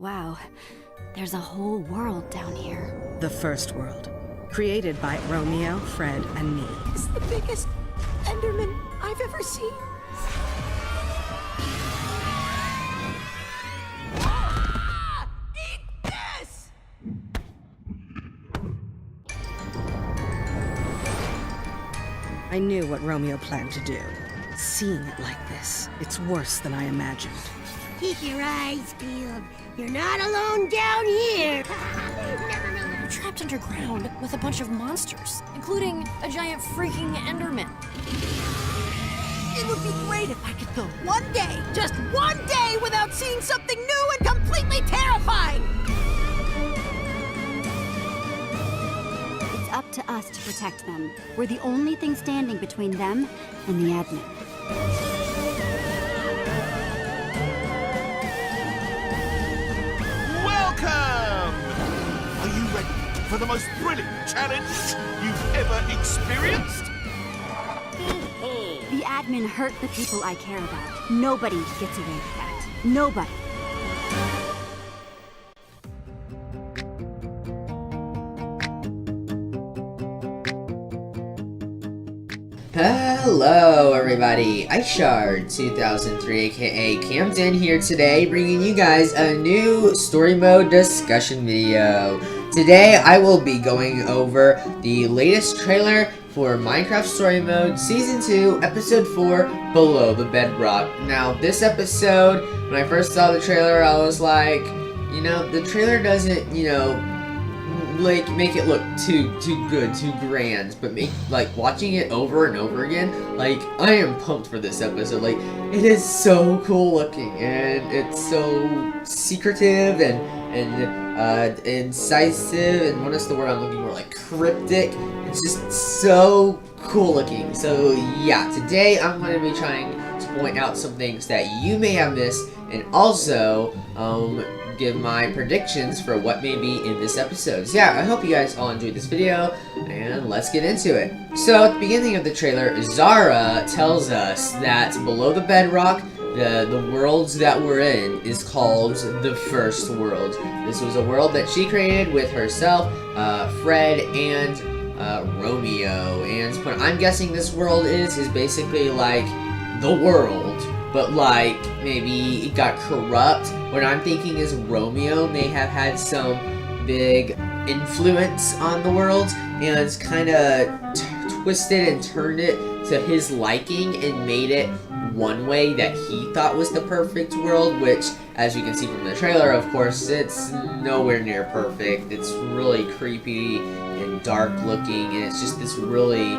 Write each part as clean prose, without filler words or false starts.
Wow, there's a whole world down here. The first world, created by Romeo, Fred, and me. It's the biggest Enderman I've ever seen. Ah! Eat this! I knew what Romeo planned to do. Seeing it like this, it's worse than I imagined. Keep your eyes peeled. You're not alone down here. We're trapped underground with a bunch of monsters, including a giant freaking Enderman. It would be great if I could go one day, just one day, without seeing something new and completely terrifying. It's up to us to protect them. We're the only thing standing between them and the admin. Welcome! Are you ready for the most brilliant challenge you've ever experienced? The admin hurt the people I care about. Nobody gets away with that. Nobody. Hello everybody, iShard2003 aka Camden here today, bringing you guys a new story mode discussion video. Today I will be going over the latest trailer for Minecraft Story Mode Season 2, Episode 4, Below the Bedrock. Now this episode, when I first saw the trailer, I was like, you know, the trailer doesn't, like make it look too good, too grand, but watching it over and over again, like I am pumped for this episode. Like it is so cool looking and it's so secretive and incisive, and what is the word I'm looking for? Like cryptic. It's just so cool looking. So yeah, today I'm going to be trying to point out some things that you may have missed, and also give my predictions for what may be in this episode. So yeah, I hope you guys all enjoyed this video, and let's get into it. So at the beginning of the trailer, Zara tells us that below the bedrock, the worlds that we're in is called the first world. This was a world that she created with herself, Fred, and Romeo. And what I'm guessing this world is basically like the world, but like maybe it got corrupt. What I'm thinking is Romeo may have had some big influence on the world and kind of twisted and turned it to his liking and made it one way that he thought was the perfect world, which, as you can see from the trailer, of course, it's nowhere near perfect. It's really creepy and dark looking, and it's just this really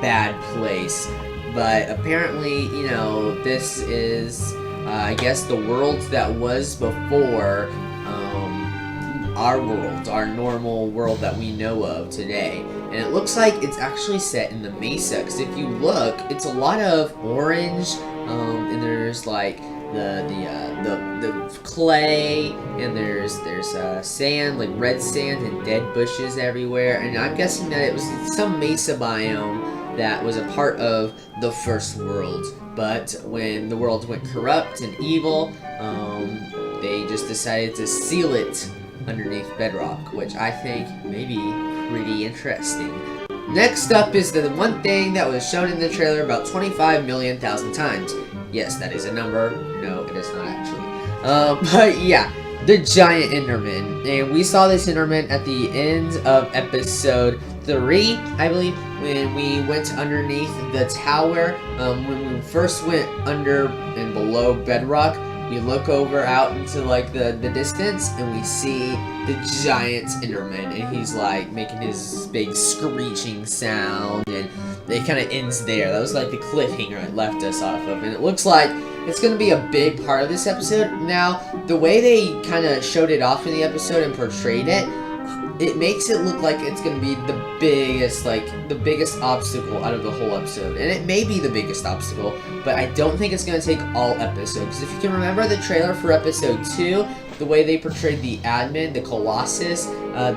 bad place. But apparently, you know, this is, I guess, the world that was before our world, our normal world that we know of today. And it looks like it's actually set in the Mesa, because if you look, it's a lot of orange, and there's like the clay, and there's sand, like red sand, and dead bushes everywhere. And I'm guessing that it was some Mesa biome that was a part of the first world. But when the world went corrupt and evil, they just decided to seal it underneath bedrock, which I think may be pretty interesting. Next up is the one thing that was shown in the trailer about 25 million thousand times. Yes, that is a number. No, it is not actually. But yeah, the giant Enderman. And we saw this Enderman at the end of episode 3, I believe, when we went underneath the tower. When we first went under and below bedrock, we look over out into like the distance, and we see the giant Enderman, and he's like making his big screeching sound, and it kind of ends there. That was like the cliffhanger it left us off of, and it looks like it's going to be a big part of this episode. Now, the way they kind of showed it off in the episode and portrayed it, it makes it look like it's going to be the biggest obstacle out of the whole episode. And it may be the biggest obstacle, but I don't think it's going to take all episodes. Because if you can remember the trailer for episode 2, the way they portrayed the admin, the Colossus,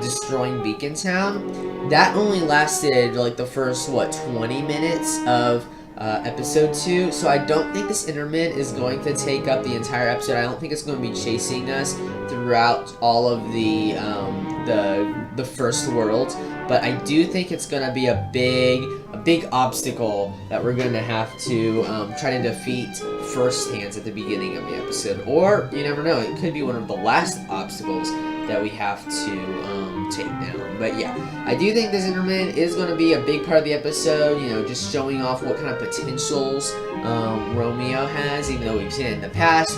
destroying Beacon Town, that only lasted like the first, 20 minutes of episode 2, so I don't think this Enderman is going to take up the entire episode. I don't think it's going to be chasing us throughout all of the first world, but I do think it's going to be a big obstacle that we're going to have to try to defeat firsthand at the beginning of the episode, or you never know, it could be one of the last obstacles that we have to take down. But yeah, I do think this Enderman is going to be a big part of the episode, you know, just showing off what kind of potentials Romeo has, even though we've seen it in the past,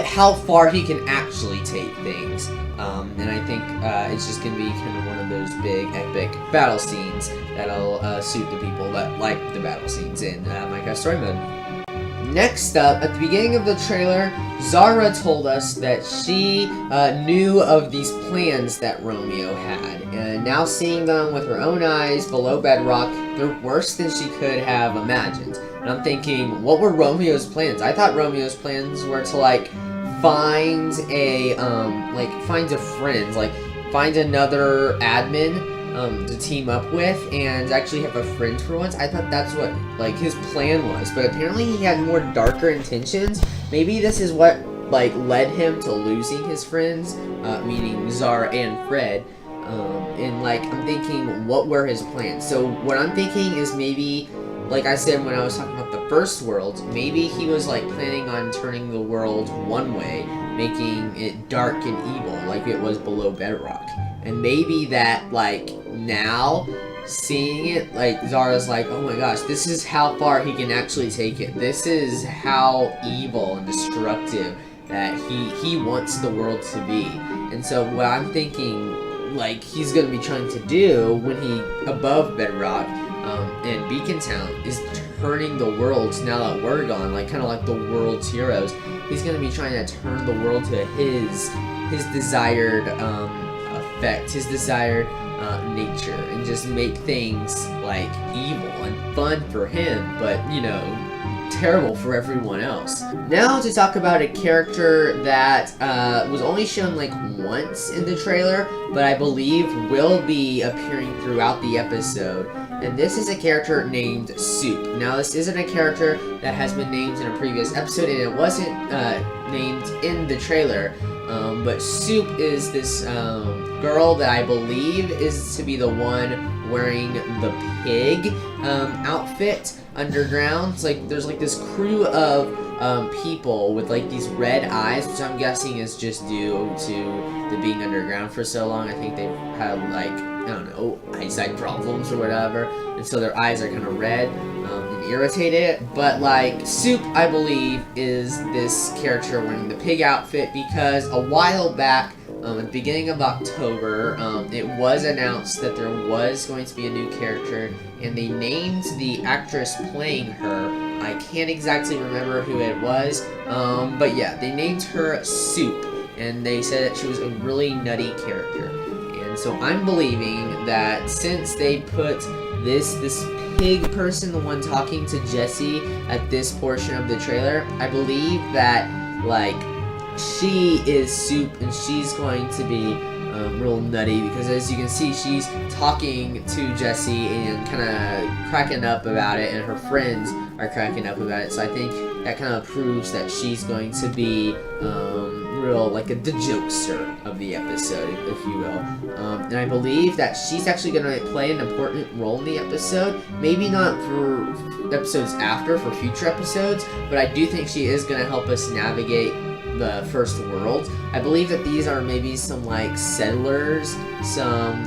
how far he can actually take things. And I think it's just going to be kind of one of those big, epic battle scenes that'll suit the people that like the battle scenes in Minecraft Story Mode. Next up, at the beginning of the trailer, Zara told us that she knew of these plans that Romeo had, and now seeing them with her own eyes below bedrock, they're worse than she could have imagined. And I'm thinking, what were Romeo's plans? I thought Romeo's plans were to, like, find a friend, like, find another admin to team up with and actually have a friend for once. I thought that's what, like, his plan was, but apparently he had more darker intentions. Maybe this is what, like, led him to losing his friends, meaning Zara and Fred. And, like, I'm thinking, what were his plans? So what I'm thinking is maybe, like I said when I was talking about the first world, maybe he was, like, planning on turning the world one way, making it dark and evil like it was below bedrock. And maybe that, like, now, seeing it, like, Zara's like, oh my gosh, this is how far he can actually take it. This is how evil and destructive that he wants the world to be. And so what I'm thinking, like, he's going to be trying to do when he, above bedrock, and Beacon Town, is turning the world, now that we're gone, like, kind of like the world's heroes. He's going to be trying to turn the world to his desired, effect, his desired nature, and just make things like evil and fun for him, but you know, terrible for everyone else. Now to talk about a character that was only shown like once in the trailer, but I believe will be appearing throughout the episode. And this is a character named Soup. Now this isn't a character that has been named in a previous episode, and it wasn't named in the trailer. But Soup is this girl that I believe is to be the one wearing the pig outfit underground. It's like there's like this crew of people with like these red eyes, which I'm guessing is just due to the being underground for so long. I think they've had like, I don't know, eyesight problems or whatever, and so their eyes are kind of red and irritated. But like Soup, I believe, is this character wearing the pig outfit because a while back, at the beginning of October, it was announced that there was going to be a new character, and they named the actress playing her. I can't exactly remember who it was, but yeah, they named her Soup, and they said that she was a really nutty character. And so I'm believing that since they put this pig person, the one talking to Jesse at this portion of the trailer, I believe that, like, she is Soup, and she's going to be real nutty, because as you can see, she's talking to Jesse and kind of cracking up about it, and her friends are cracking up about it. So I think that kind of proves that she's going to be real, like, the jokester of the episode, if you will. And I believe that she's actually going to play an important role in the episode. Maybe not for episodes after, for future episodes, but I do think she is going to help us navigate the first world. I believe that these are maybe some like settlers, some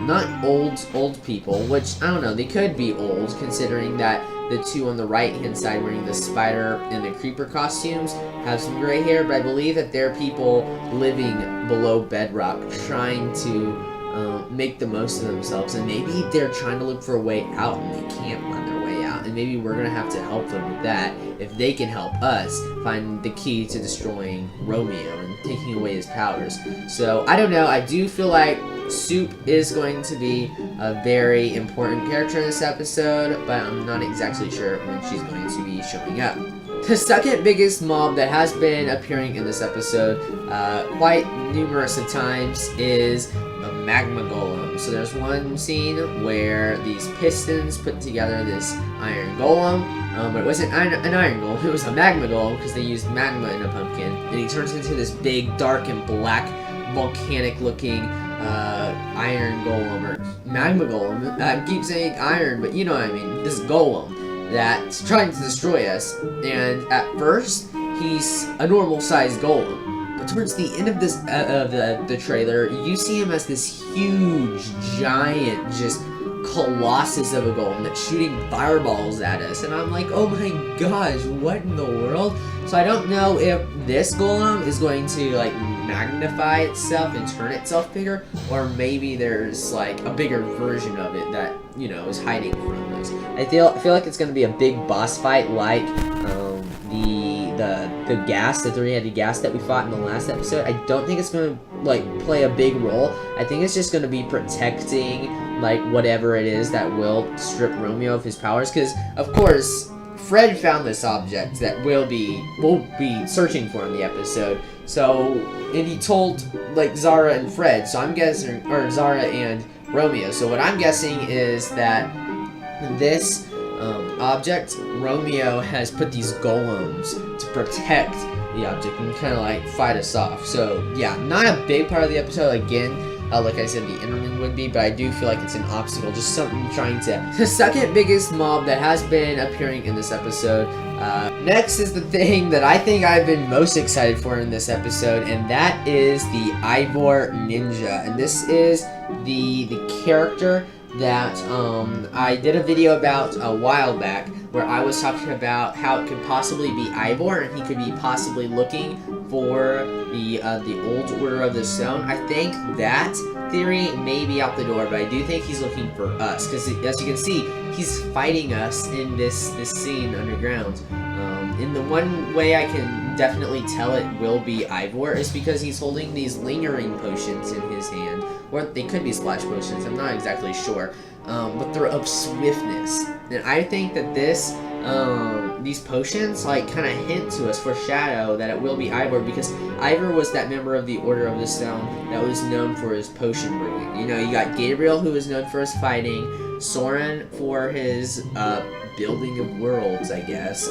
not old people, which I don't know, they could be old considering that the two on the right hand side wearing the spider and the creeper costumes have some gray hair, but I believe that they're people living below bedrock trying to make the most of themselves, and maybe they're trying to look for a way out and they can't find their way out, and maybe we're gonna have to help them with that if they can help us find the key to destroying Romeo and taking away his powers. So I don't know, I do feel like Soup is going to be a very important character in this episode, but I'm not exactly sure when she's going to be showing up. The second biggest mob that has been appearing in this episode quite numerous of times is magma golem. So there's one scene where these pistons put together this iron golem, but it wasn't an iron golem, it was a magma golem because they used magma in a pumpkin. And he turns into this big, dark, and black, volcanic-looking iron golem, or magma golem. I keep saying iron, but you know what I mean. This golem that's trying to destroy us. And at first, he's a normal-sized golem. But towards the end of this the trailer, you see him as this huge, giant, just colossus of a golem that's shooting fireballs at us. And I'm like, oh my gosh, what in the world? So I don't know if this golem is going to like magnify itself and turn itself bigger, or maybe there's like a bigger version of it that, you know, is hiding from us. I feel like it's going to be a big boss fight like the gas, the three-headed gas that we fought in the last episode. I don't think it's going to like play a big role. I think it's just going to be protecting like whatever it is that will strip Romeo of his powers, because of course Fred found this object that we'll be searching for in the episode. So, and he told like Zara and Fred, so I'm guessing, or Zara and Romeo. So what I'm guessing is that this object, Romeo has put these golems to protect the object and kind of like fight us off. So yeah, not a big part of the episode. Again, like I said, the Enderman would be, but I do feel like it's an obstacle, just something trying to... The second biggest mob that has been appearing in this episode. Next is the thing that I think I've been most excited for in this episode, and that is the Ivor Ninja. And this is the character that I did a video about a while back, where I was talking about how it could possibly be Ivor, and he could be possibly looking for the old Order of the Stone. I think that theory may be out the door, but I do think he's looking for us, because as you can see, he's fighting us in this scene underground. In the one way I can definitely tell it will be Ivor is because he's holding these lingering potions in his hand, or they could be splash potions, I'm not exactly sure, but they're of swiftness. And I think that these potions like kind of hint to us, foreshadow that it will be Ivor, because Ivor was that member of the Order of the Stone that was known for his potion bringing. You know, you got Gabriel, who was known for his fighting, Soren for his building of worlds, I guess.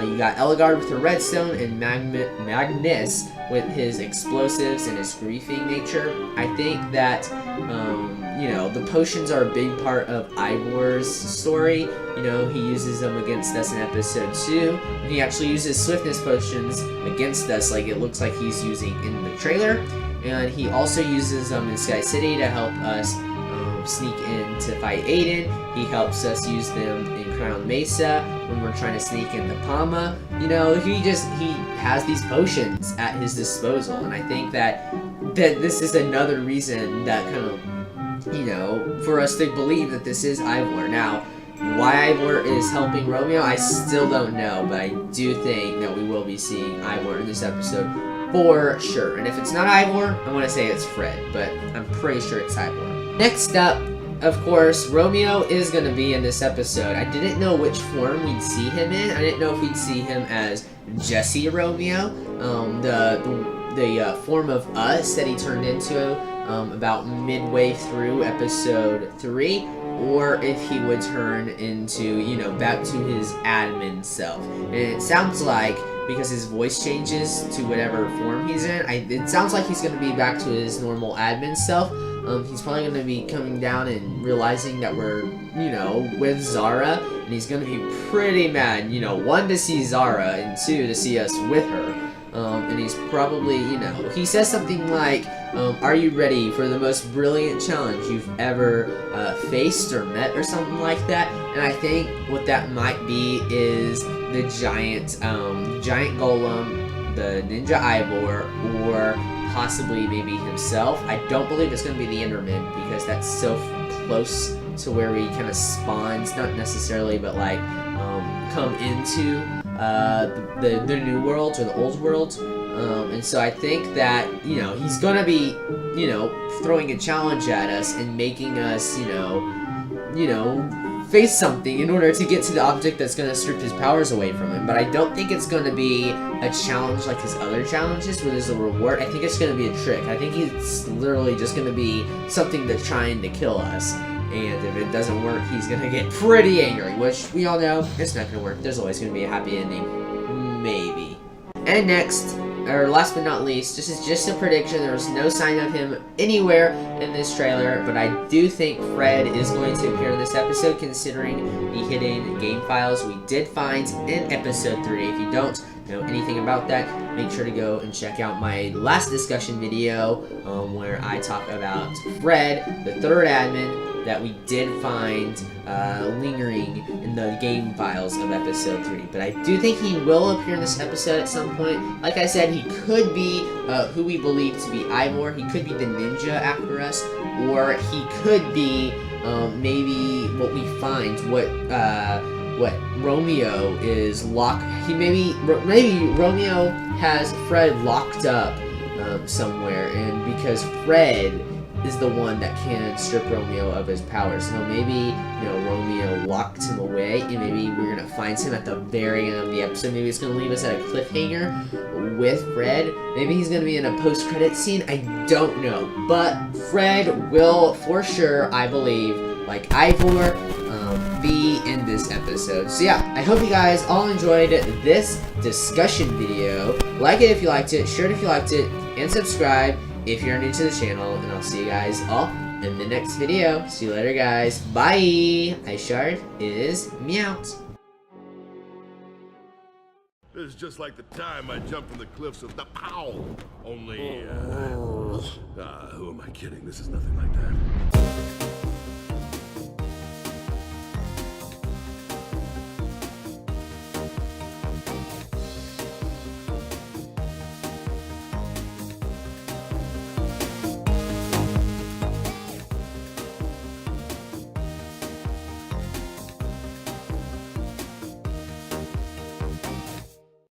You got Ellegaard with her redstone, and Magnus with his explosives and his griefing nature. I think that, you know, the potions are a big part of Ivor's story. You know, he uses them against us in episode 2. And he actually uses swiftness potions against us like it looks like he's using in the trailer. And he also uses them in Sky City to help us sneak in to fight Aiden. He helps us use them in Crown Mesa when we're trying to sneak into Palma. You know, he has these potions at his disposal, and I think that this is another reason that kind of, you know, for us to believe that this is Ivor. Now, why Ivor is helping Romeo, I still don't know, but I do think that we will be seeing Ivor in this episode for sure. And if it's not Ivor, I want to say it's Fred, but I'm pretty sure it's Ivor. Next up, of course, Romeo is going to be in this episode. I didn't know which form we'd see him in. I didn't know if we'd see him as Jesse Romeo, the form of us that he turned into about midway through episode 3, or if he would turn into, you know, back to his admin self. And it sounds like, because his voice changes to whatever form he's in, it sounds like he's going to be back to his normal admin self. He's probably going to be coming down and realizing that we're, you know, with Zara, and he's going to be pretty mad, you know, 1, to see Zara, and 2, to see us with her. And he's probably, you know, he says something like, are you ready for the most brilliant challenge you've ever faced or met, or something like that? And I think what that might be is the giant golem, the Ninja Ivor, or possibly maybe himself. I don't believe it's going to be the Enderman, because that's so close to where he kind of spawns, not necessarily, but like come into the new worlds or the old worlds. And so I think that, you know, he's going to be, you know, throwing a challenge at us and making us, you know, face something in order to get to the object that's going to strip his powers away from him. But I don't think it's going to be a challenge like his other challenges where there's a reward. I think it's going to be a trick. I think it's literally just going to be something that's trying to kill us. And if it doesn't work, he's going to get pretty angry, which we all know it's not going to work. There's always going to be a happy ending. Maybe. And next, or last but not least, this is just a prediction. There was no sign of him anywhere in this trailer, but I do think Fred is going to appear in this episode considering the hidden game files we did find in episode 3. If you don't know anything about that, make sure to go and check out my last discussion video where I talk about Fred, the third admin, that we did find lingering in the game files of episode 3. But I do think he will appear in this episode at some point. Like I said, he could be who we believe to be Ivor. He could be the ninja after us, or he could be maybe what we find, what Romeo is locked. Maybe Romeo has Fred locked up somewhere, and because Fred is the one that can strip Romeo of his powers. So maybe, Romeo locked him away, and maybe we're gonna find him at the very end of the episode. Maybe it's gonna leave us at a cliffhanger with Fred. Maybe he's gonna be in a post-credit scene. I don't know. But Fred will, for sure, I believe, like Ivor, be in this episode. So yeah, I hope you guys all enjoyed this discussion video. Like it if you liked it, share it if you liked it, and subscribe if you're new to the channel, and I'll see you guys all in the next video. See you later, guys. Bye! Ishard is meowt. This is just like the time I jumped from the cliffs of the Powell. Only, who am I kidding? This is nothing like that.